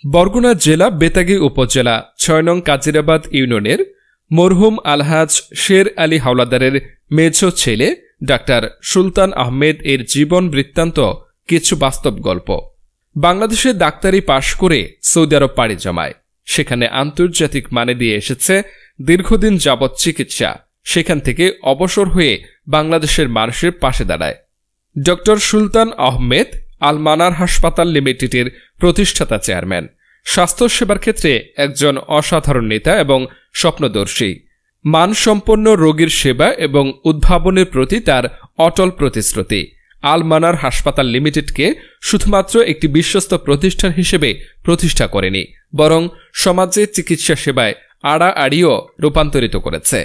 বরগুনা জেলা বেতাগী উপজেলা ৬ নং কাজিরাবাদ ইউনিয়নের মরহুম আলহাজ শের আলী হাওলাদারের মেজ ছেলে ডাক্তার সুলতান আহমেদ এর জীবন বৃত্তান্ত কিছু বাস্তব গল্প। বাংলাদেশে ডাক্তারি পাশ করে সৌদি আরব পাড়ি জমায়। সেখানে আন্তর্জাতিক মানে দিয়ে এসেছে দীর্ঘদিন যাবৎ চিকিৎসা। সেখান থেকে অবসর হয়ে বাংলাদেশের মানুষের পাশে দাঁড়ায়। ডক্টর সুলতান আহমেদ আল মানার হাসপাতাল লিমিটেডের প্রতিষ্ঠাতা চেয়ারম্যান। স্বাস্থ্যসেবার ক্ষেত্রে একজন অসাধারণ নেতা এবং স্বপ্নদর্শী। মানসম্পন্ন রোগীর সেবা এবং উদ্ভাবনের প্রতি তার অটল প্রতিশ্রুতি আল মানার হাসপাতাল লিমিটেডকে শুধুমাত্র একটি বিশ্বস্ত প্রতিষ্ঠান হিসেবে প্রতিষ্ঠা করেনি, বরং সমাজে চিকিৎসা সেবায় আড়াআড়িও রূপান্তরিত করেছে।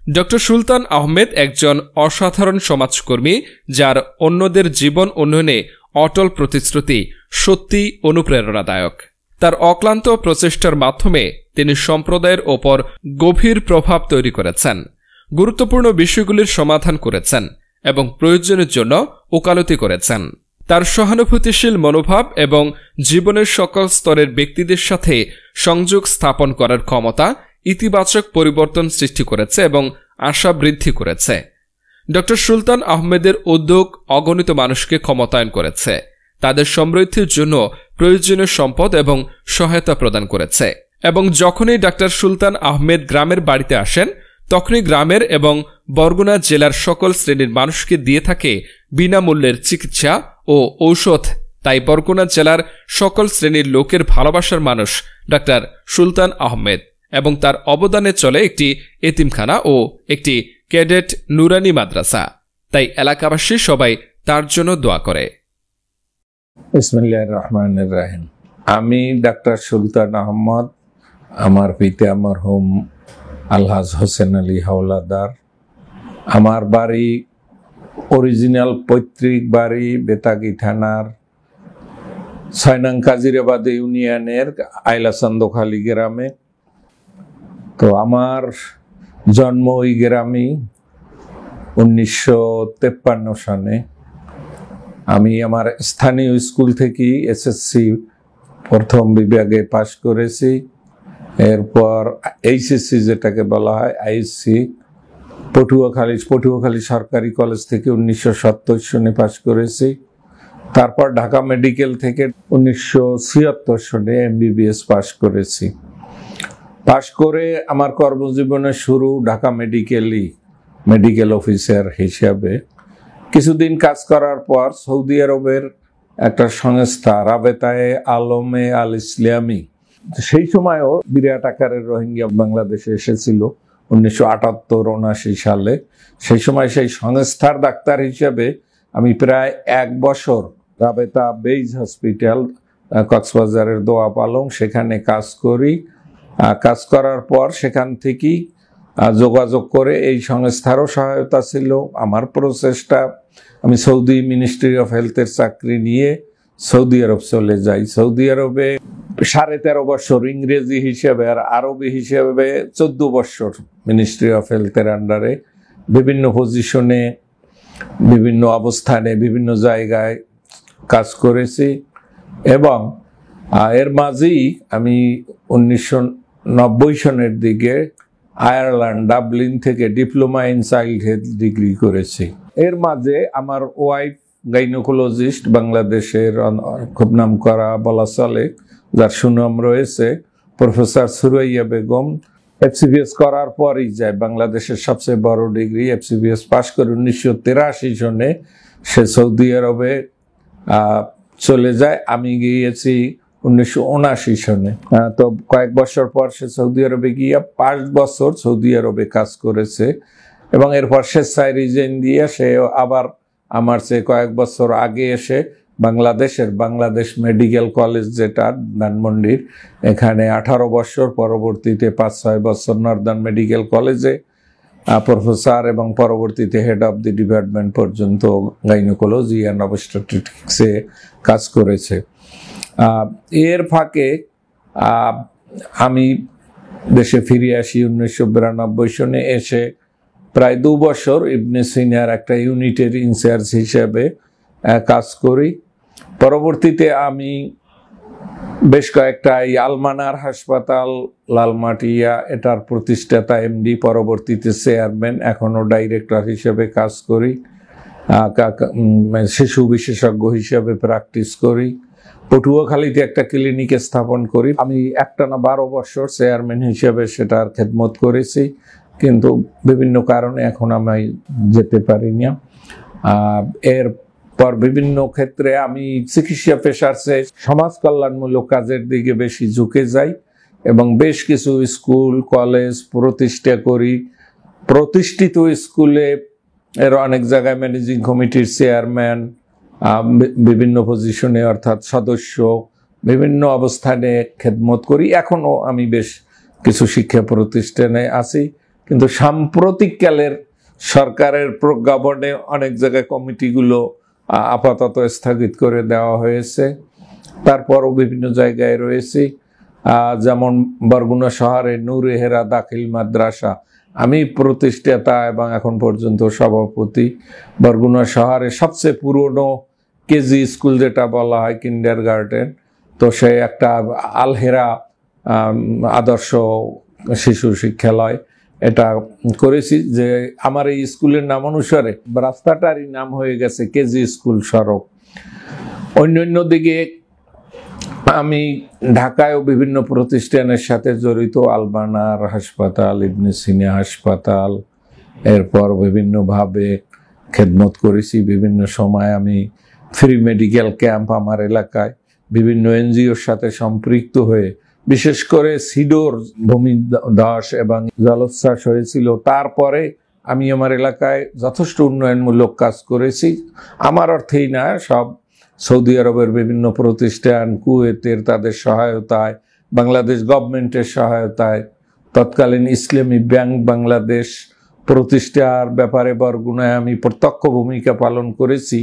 ডক্টর সুলতান আহমেদ একজন অসাধারণ সমাজকর্মী, যার অন্যদের জীবন উন্নয়নে অটল প্রতিশ্রুতি সত্যি অনুপ্রেরণাদায়ক। তার অক্লান্ত প্রচেষ্টার মাধ্যমে তিনি সম্প্রদায়ের ওপর গভীর প্রভাব তৈরি করেছেন, গুরুত্বপূর্ণ বিষয়গুলির সমাধান করেছেন এবং প্রয়োজনের জন্য ওকালতি করেছেন। তার সহানুভূতিশীল মনোভাব এবং জীবনের সকল স্তরের ব্যক্তিদের সাথে সংযোগ স্থাপন করার ক্ষমতা ইতিবাচক পরিবর্তন সৃষ্টি করেছে এবং আশা বৃদ্ধি করেছে। ডক্টর সুলতান আহমেদের উদ্যোগ অগণিত মানুষকে ক্ষমতায়ন করেছে, তাদের সমৃদ্ধির জন্য প্রয়োজনীয় সম্পদ এবং সহায়তা প্রদান করেছে। এবং যখনই ডাক্তার সুলতান আহমেদ গ্রামের বাড়িতে আসেন, তখনই গ্রামের এবং বরগুনা জেলার সকল শ্রেণীর মানুষকে দিয়ে থাকে বিনামূল্যের চিকিৎসা ও ঔষধ। তাই বরগুনা জেলার সকল শ্রেণীর লোকের ভালোবাসার মানুষ ডাক্তার সুলতান আহমেদ, এবং তার অবদানে চলে একটি এতিমখানা ও একটি ক্যাডেট নুরানি মাদ্রাসা। তাই এলাকাবাসী সবাই তার জন্য দোয়া করে। বিসমিল্লাহির রহমানির রহিম। আমি ডাক্তার সুলতান আহমদ, আমার পিতা মরহুম আলহাজ হোসেন আলী হাওলাদার। আমার বাড়ি অরিজিনাল পৈতৃক বাড়ি বেতাগী থানার ৬ নং কাজিরাবাদ ইউনিয়নের আইলাচন্দখালী গ্রামে। তো আমার জন্ম ওই গ্রামেই ১৯৫৩ সনে। আমি আমার স্থানীয় স্কুল থেকেই এসএসসি প্রথম বিভাগে পাশ করেছি। এরপর এইচএসসি যেটাকে বলা হয় আইএসসি পটুয়াখালী সরকারি কলেজ থেকে ১৯৭০ সনে পাশ করেছি। তারপর ঢাকা মেডিকেল থেকে ১৯৭৬ সনে এমবিবিএস পাশ করেছি। পাশ করে আমার কর্মজীবনের শুরু ঢাকা মেডিকেল অফিসার হিসাবে। কিছুদিন কাজ করার পর সৌদি আরবের একটা সংস্থা রাবেতায়ে আলমে আল ইসলামী, সেই সময়ও বিরাট আকারের রোহিঙ্গা বাংলাদেশে এসেছিল ১৯৭৮-৭৯ সালে। সেই সময় সেই সংস্থার ডাক্তার হিসেবে আমি প্রায় ১ বছর রাবেতা বেইজ হসপিটাল কক্সবাজারের দোয়া পালং সেখানে কাজ করি। কাজ করার পর সেখান থেকেই যোগাযোগ করে এই সংস্থারও সহায়তা ছিল, আমার প্রচেষ্টা। আমি সৌদি মিনিস্ট্রি অফ হেলথের চাকরি নিয়ে সৌদি আরব চলে যাই। সৌদি আরবে ১৩.৫ বছর ইংরেজি হিসেবে আর আরবি হিসেবে ১৪ বছর মিনিস্ট্রি অফ হেলথের আন্ডারে বিভিন্ন পজিশনে, বিভিন্ন অবস্থানে, বিভিন্ন জায়গায় কাজ করেছি। এবং এর মাঝেই আমি ১৯৯০ সনের দিকে আয়ারল্যান্ড ডাবলিন থেকে diploma in child health degree করেছি। এর মাঝে আমার ওয়াইফ গাইনোকোলজিস্ট, বাংলাদেশের খুব নাম করা বলা চলে, যার সুনাম রয়েছে, প্রফেসর সুরাইয়া বেগম। এফসিবিএস করার পরই যায় বাংলাদেশের সবচেয়ে বড় ডিগ্রি। এফসিবিএস পাশ করে ১৯৮৩ সনে সে সৌদি আরবে চলে যায়। আমি গিয়েছি ১৯৭৯ সনে। তো কয়েক বছর পর সে সৌদি আরবে গিয়ে ৫ বছর সৌদি আরবে কাজ করেছে এবং এরপর স্বেচ্ছায় রিজাইন দিয়ে সে আবার আমার চেয়ে কয়েক বছর আগে এসে বাংলাদেশ মেডিকেল কলেজ, যেটা ধানমন্ডির, এখানে ১৮ বছর, পরবর্তীতে ৫-৬ বছর নর্দার্ন মেডিকেল কলেজে প্রফেসর এবং পরবর্তীতে হেড অফ দি ডিপার্টমেন্ট পর্যন্ত গাইনোকোলজি অ্যান্ড অবস্টেট্রিক্সে কাজ করেছে। এর ফাঁকে আমি দেশে ফিরে আসি ১৯৯২ সনে। এসে প্রায় ২ বছর ইবনে সিনার একটা ইউনিটের ইনচার্জ হিসেবে কাজ করি। পরবর্তীতে আমি বেশ কয়েকটা এই আলমানার হাসপাতাল লালমাটিয়া, এটার প্রতিষ্ঠাতা এমডি, পরবর্তীতে চেয়ারম্যান, এখনো ডাইরেক্টর হিসেবে কাজ করি, শিশু বিশেষজ্ঞ হিসেবে প্র্যাকটিস করি। পটুয়াখালীতে একটা ক্লিনিক স্থাপন করি। আমি একটানা 12 বছর চেয়ারম্যান হিসেবে সেটার খেদমত করেছি, কিন্তু বিভিন্ন কারণে এখন আমি যেতে পারি না। এরপর বিভিন্ন ক্ষেত্রে আমি চিকিৎসা পেশার চেয়ে সমাজ কল্যাণমূলক কাজের দিকে বেশি ঝুঁকে যাই এবং বেশ কিছু স্কুল কলেজ প্রতিষ্ঠা করি। প্রতিষ্ঠিত স্কুলে এর অনেক জায়গায় ম্যানেজিং কমিটির চেয়ারম্যান, বিভিন্ন পজিশনে অর্থাৎ সদস্য, বিভিন্ন অবস্থানে খেদমত করি। এখনো আমি বেশ কিছু শিক্ষা প্রতিষ্ঠানে আছি, কিন্তু সাম্প্রতিককালের সরকারের প্রজ্ঞাপনে অনেক জায়গায় কমিটিগুলো আপাতত স্থগিত করে দেওয়া হয়েছে। তারপরও বিভিন্ন জায়গায় রয়েছি, যেমন বরগুনা শহরে নূরে হেরা দাখিল মাদ্রাসা, আমি প্রতিষ্ঠাতা এবং এখন পর্যন্ত সভাপতি। বরগুনা শহরে সবচেয়ে পুরনো কেজি স্কুল যেটা বলা হয় কিন্ডার গার্ডেন, তো সে একটা আলহেরা আদর্শ শিশু শিক্ষালয় এটা করেছি, যে আমার এই স্কুলের নাম অনুসারে রাস্তাটারই নাম হয়ে গেছে কেজি স্কুল সড়ক। অন্যান্য দিকে আমি ঢাকায়ও বিভিন্ন প্রতিষ্ঠানের সাথে জড়িত, আলবানার হাসপাতাল, ইবনে সিনা হাসপাতাল, এরপর বিভিন্নভাবে খেদমত করেছি। বিভিন্ন সময় আমি ফ্রি মেডিকেল ক্যাম্প আমার এলাকায় বিভিন্ন এনজিওর সাথে সম্পৃক্ত হয়ে, বিশেষ করে সিডোর ভূমি ধস এবং জলোচ্ছ্বাস হয়েছিল, তারপরে আমি আমার এলাকায় যথেষ্ট উন্নয়নমূলক কাজ করেছি। আমার অর্থেই না, সব সৌদি আরবের বিভিন্ন প্রতিষ্ঠান, কুয়েতের তাদের সহায়তায়, বাংলাদেশ গভর্নমেন্টের সহায়তায়, তৎকালীন ইসলামী ব্যাংক বাংলাদেশ প্রতিষ্ঠার ব্যাপারে বরগুনায় আমি প্রত্যক্ষ ভূমিকা পালন করেছি।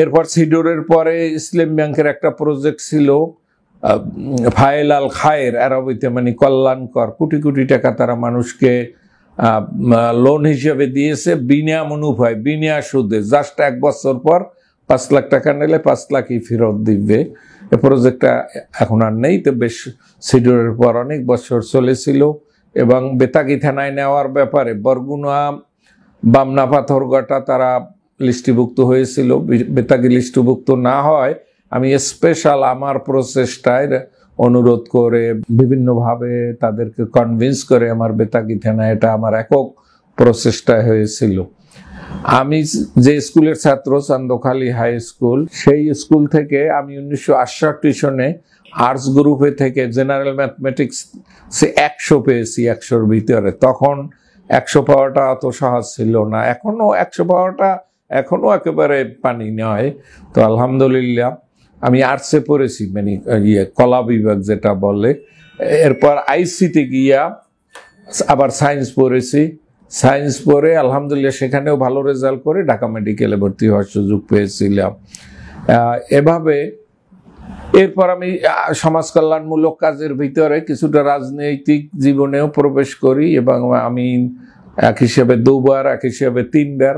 এরপর সিডোরের পরে ইসলাম ব্যাংকের একটা প্রজেক্ট ছিল ফায়েল আল খায়ের, আরবিতে মানে কল্যাণকর। কোটি কোটি টাকা তারা মানুষকে লোন হিসেবে দিয়েছে বিনা মুনাফায়, বিনা সুদে। জাস্ট 1 বছর পর 5 লাখ টাকা নিলে 5 লাখই ফেরত দিবে। এই প্রজেক্টটা এখন আর নেই, তো বেশ সিডোরের পর অনেক বছর চলেছিল। এবং বেতাগী থানায় নেওয়ার ব্যাপারে বরগুনা বামনা পাথরঘাটা তারা লিস্টিভুক্ত হয়েছিল। বেতাগী লিস্টিভুক্ত না হয় আমি স্পেশাল আমার প্রচেষ্টায় অনুরোধ করে বিভিন্নভাবে তাদেরকে কনভিন্স করে আমার বেতাগী থানায়, এটা আমার একক প্রচেষ্টায় হয়েছিল। আমি যে স্কুলের ছাত্র, চান্দখালী হাই স্কুল, সেই স্কুল থেকে আমি 1968 সনে আর্টস গ্রুপে থেকে জেনারেল ম্যাথমেটিক্স 100 পেয়েছি, 100-র ভিতরে। তখন 100 পাওয়াটা অত সহজ ছিল না, এখনো 100 পাওয়াটা এখনো একেবারে পানি নয়। তো আলহামদুলিল্লাহ আমি আর্টসে পড়েছি, মানে কলা বিভাগ যেটা বলে। এরপর আইসিতে গিয়া আবার সায়েন্স পড়েছি। সায়েন্স পড়ে আলহামদুলিল্লাহ সেখানেও ভালো রেজাল্ট করে ঢাকা মেডিকেলে ভর্তি হওয়ার সুযোগ পেয়েছিলাম। এভাবে এরপর আমি সমাজ কল্যাণমূলক কাজের ভিতরে কিছুটা রাজনৈতিক জীবনেও প্রবেশ করি এবং আমি এক হিসেবে 2 বার, এক হিসেবে 3 বার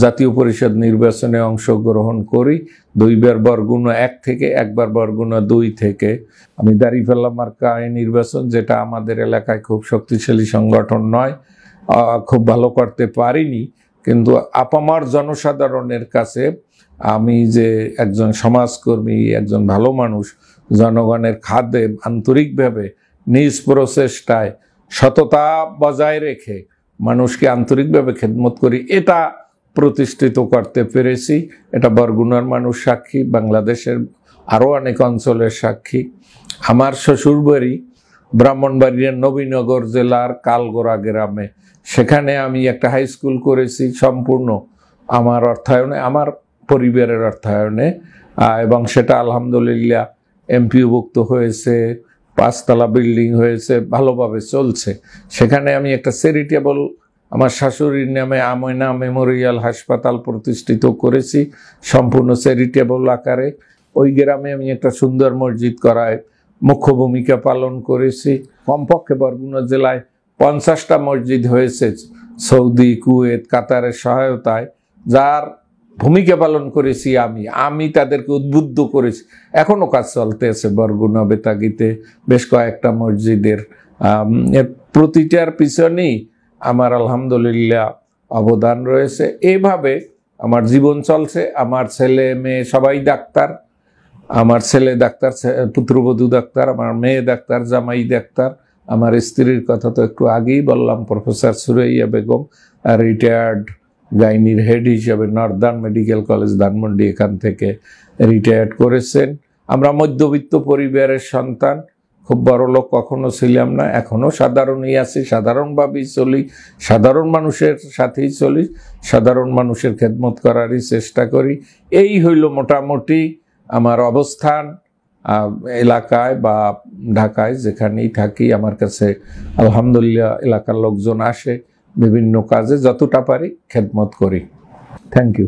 জাতীয় পরিষদ নির্বাচনে অংশগ্রহণ করি। 2 বার বরগুনা 1 থেকে, 1 বার বরগুনা 2 থেকে। আমি দাঁড়িপাল্লা মার্কা নির্বাচন, যেটা আমাদের এলাকায় খুব শক্তিশালী সংগঠন নয়, খুব ভালো করতে পারিনি, কিন্তু আপামার জনসাধারণের কাছে আমি যে একজন সমাজকর্মী, একজন ভালো মানুষ, জনগণের খাদ্যে আন্তরিকভাবে নিজ প্রচেষ্টায় সততা বজায় রেখে মানুষকে আন্তরিকভাবে খেদমত করি, এটা প্রতিষ্ঠিত করতে পেরেছি। এটা বরগুনার মানুষ সাক্ষী, বাংলাদেশের আরও অনেক অঞ্চলের সাক্ষী। আমার শ্বশুরবাড়ি ব্রাহ্মণবাড়িয়ার নবীনগর জেলার কালগোড়া গ্রামে, সেখানে আমি একটা হাই স্কুল করেছি সম্পূর্ণ আমার অর্থায়নে, আমার পরিবারের অর্থায়নে, এবং সেটা আলহামদুলিল্লাহ এমপিওভুক্ত হয়েছে, 5 তলা বিল্ডিং হয়েছে, ভালোভাবে চলছে। সেখানে আমি একটা চ্যারিটেবল, আমার শাশুড়ির নামে আমিনা মেমোরিয়াল হাসপাতাল প্রতিষ্ঠিত করেছি সম্পূর্ণ চ্যারিটেবল আকারে। ওই গ্রামে আমি একটা সুন্দর মসজিদ করায় মুখ্য ভূমিকা পালন করেছি। কমপক্ষে বরগুনা জেলায় 50টা মসজিদ হয়েছে সৌদি, কুয়েত, কাতারের সহায়তায়, যার ভূমিকা পালন করেছি আমি তাদেরকে উদ্বুদ্ধ করেছি। এখনো কাজ চলতে আছে বরগুনা বেতাগীতে বেশ কয়েকটা মসজিদের। এর প্রতিটার পিছনেই আমার আলহামদুলিল্লাহ অবদান রয়েছে। এইভাবে আমার জীবন চলছে। আমার ছেলে মেয়ে সবাই ডাক্তার, আমার ছেলে ডাক্তার, পুত্রবধূ ডাক্তার, আমার মেয়ে ডাক্তার, জামাই ডাক্তার। আমার স্ত্রীর কথা তো একটু আগেই বললাম, প্রফেসর সুরাইয়া বেগম, রিটায়ার্ড গাইনির হেড হিসেবে নর্দার্ন মেডিকেল কলেজ ধানমন্ডি এখান থেকে রিটায়ার্ড করেছেন। আমরা মধ্যবিত্ত পরিবারের সন্তান, খুব বড় লোক কখনো ছিলাম না, এখনো সাধারণই আছি, সাধারণভাবেই চলি, সাধারণ মানুষের সাথেই চলি, সাধারণ মানুষের খেদমত করারই চেষ্টা করি। এই হইল মোটামুটি আমার অবস্থান এলাকায় বা ঢাকায় যেখানেই থাকি। আমার কাছে আলহামদুলিল্লাহ এলাকার লোকজন আসে, বিভিন্ন কাজে যতটা পারি খেদমত করি। Thank you.